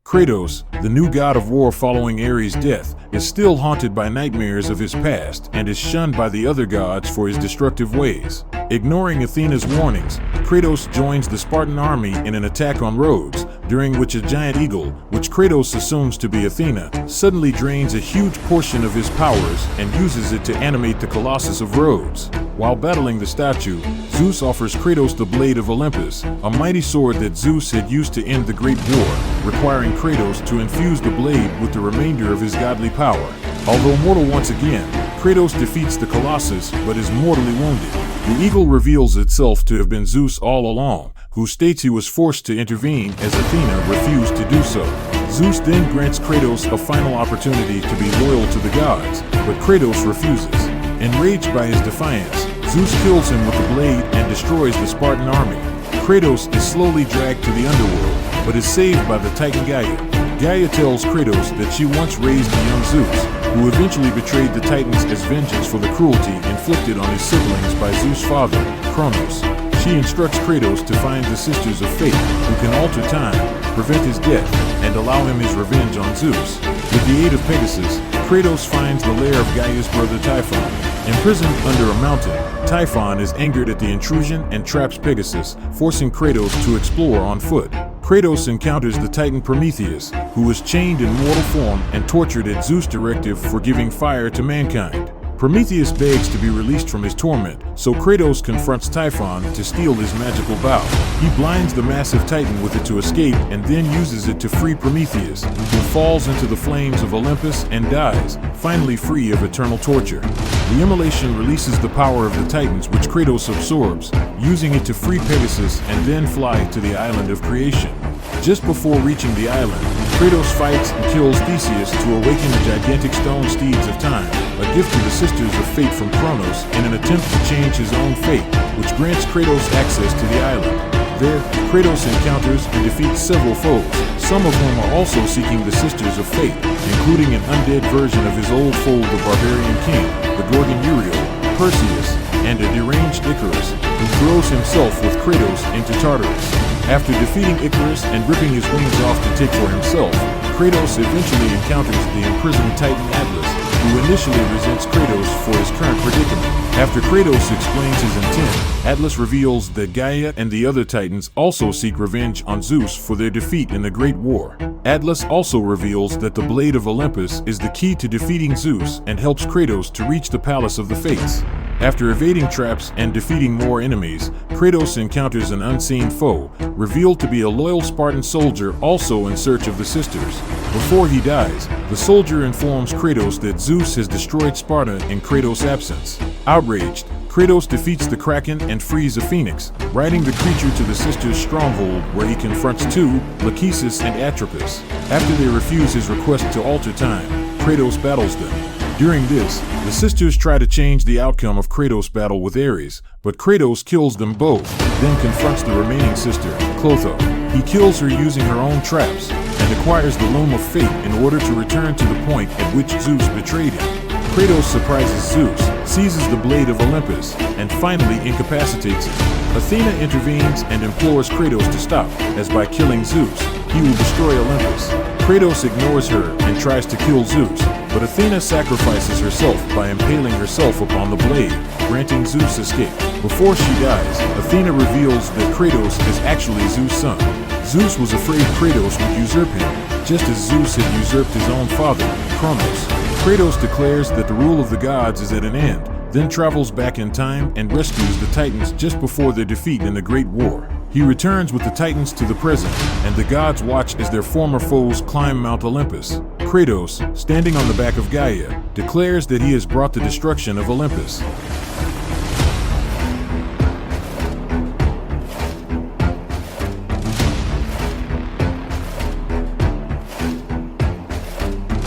Kratos, the new god of war following Ares' death, is still haunted by nightmares of his past and is shunned by the other gods for his destructive ways. Ignoring Athena's warnings, Kratos joins the Spartan army in an attack on Rhodes, during which a giant eagle, which Kratos assumes to be Athena, suddenly drains a huge portion of his powers and uses it to animate the Colossus of Rhodes. While battling the statue, Zeus offers Kratos the Blade of Olympus, a mighty sword that Zeus had used to end the Great War, requiring Kratos to infuse the blade with the remainder of his godly power. Although mortal once again, Kratos defeats the Colossus but is mortally wounded. The eagle reveals itself to have been Zeus all along, who states he was forced to intervene as Athena refused to do so. Zeus then grants Kratos a final opportunity to be loyal to the gods, but Kratos refuses. Enraged by his defiance, Zeus kills him with the blade and destroys the Spartan army. Kratos is slowly dragged to the underworld, but is saved by the Titan Gaia. Gaia tells Kratos that she once raised the young Zeus, who eventually betrayed the Titans as vengeance for the cruelty inflicted on his siblings by Zeus' father, Kronos. She instructs Kratos to find the Sisters of Fate, who can alter time, prevent his death, and allow him his revenge on Zeus. With the aid of Pegasus, Kratos finds the lair of Gaia's brother Typhon. Imprisoned under a mountain, Typhon is angered at the intrusion and traps Pegasus, forcing Kratos to explore on foot. Kratos encounters the Titan Prometheus, who is chained in mortal form and tortured at Zeus' directive for giving fire to mankind. Prometheus begs to be released from his torment, so Kratos confronts Typhon to steal his magical bow. He blinds the massive Titan with it to escape and then uses it to free Prometheus, who falls into the flames of Olympus and dies, finally free of eternal torture. The immolation releases the power of the Titans, which Kratos absorbs, using it to free Pegasus and then fly to the island of creation. Just before reaching the island, Kratos fights and kills Theseus to awaken the gigantic stone steeds of time, a gift to the Sisters of Fate from Kronos in an attempt to change his own fate, which grants Kratos access to the island. There, Kratos encounters and defeats several foes, some of whom are also seeking the Sisters of Fate, including an undead version of his old foe, the barbarian king, the Gorgon Uriel, Perseus, and a deranged Icarus, who throws himself with Kratos into Tartarus. After defeating Icarus and ripping his wings off to take for himself, Kratos eventually encounters the imprisoned Titan Atlas, who initially resents Kratos for his current predicament. After Kratos explains his intent, Atlas reveals that Gaia and the other Titans also seek revenge on Zeus for their defeat in the Great War. Atlas also reveals that the Blade of Olympus is the key to defeating Zeus and helps Kratos to reach the Palace of the Fates. After evading traps and defeating more enemies, Kratos encounters an unseen foe, revealed to be a loyal Spartan soldier also in search of the sisters. Before he dies, the soldier informs Kratos that Zeus has destroyed Sparta in Kratos' absence. Outraged, Kratos defeats the Kraken and frees a phoenix, riding the creature to the sisters' stronghold where he confronts two, Lachesis and Atropos. After they refuse his request to alter time, Kratos battles them. During this, the sisters try to change the outcome of Kratos' battle with Ares, but Kratos kills them both, then confronts the remaining sister, Clotho. He kills her using her own traps, and acquires the Loom of Fate in order to return to the point at which Zeus betrayed him. Kratos surprises Zeus, seizes the Blade of Olympus, and finally incapacitates him. Athena intervenes and implores Kratos to stop, as by killing Zeus, he will destroy Olympus. Kratos ignores her and tries to kill Zeus, but Athena sacrifices herself by impaling herself upon the blade, granting Zeus escape. Before she dies, Athena reveals that Kratos is actually Zeus' son. Zeus was afraid Kratos would usurp him, just as Zeus had usurped his own father, Kronos. Kratos declares that the rule of the gods is at an end, then travels back in time and rescues the Titans just before their defeat in the Great War. He returns with the Titans to the present, and the gods watch as their former foes climb Mount Olympus. Kratos, standing on the back of Gaia, declares that he has brought the destruction of Olympus.